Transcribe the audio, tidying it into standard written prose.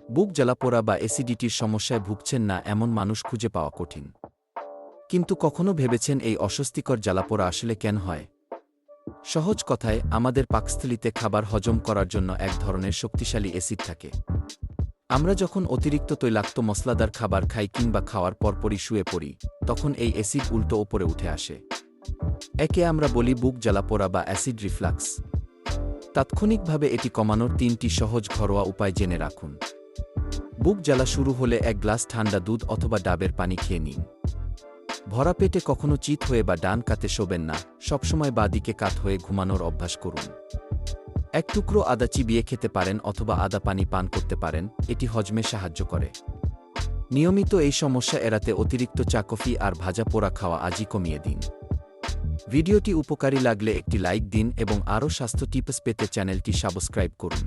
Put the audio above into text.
বুক জ্বালাপোড়া বা অ্যাসিডিটির সমস্যায় ভুগছেন না এমন মানুষ খুঁজে পাওয়া কঠিন। কিন্তু কখনো ভেবেছেন এই অস্বস্তিকর জ্বালাপোড়া আসলে কেন হয়? সহজ কথায়, আমাদের পাকস্থলিতে খাবার হজম করার জন্য এক ধরনের শক্তিশালী অ্যাসিড থাকে। আমরা যখন অতিরিক্ত তৈলাক্ত মসলাদার খাবার খাই কিংবা খাওয়ার পরপরই শুয়ে পড়ি, তখন এই অ্যাসিড উল্টো ওপরে উঠে আসে। একে আমরা বলি বুক জ্বালাপোড়া বা অ্যাসিড রিফ্লাক্স। তাৎক্ষণিকভাবে এটি কমানোর ৩টি সহজ ঘরোয়া উপায় জেনে রাখুন। বুক জ্বালা শুরু হলে ১ গ্লাস ঠান্ডা দুধ অথবা ডাবের পানি খেয়ে নিন। ভরা পেটে কখনো চিত হয়ে বা ডান কাতে শোবেন না, সবসময় বাঁ দিকে কাত হয়ে ঘুমানোর অভ্যাস করুন। ১ টুকরো আদা চিবিয়ে খেতে পারেন অথবা আদা পানি পান করতে পারেন, এটি হজমে সাহায্য করে। নিয়মিত এই সমস্যা এড়াতে অতিরিক্ত চা কফি আর ভাজা পোড়া খাওয়া আজই কমিয়ে দিন। ভিডিওটি উপকারী লাগলে একটি লাইক দিন এবং আরও স্বাস্থ্য টিপস পেতে চ্যানেলটি সাবস্ক্রাইব করুন।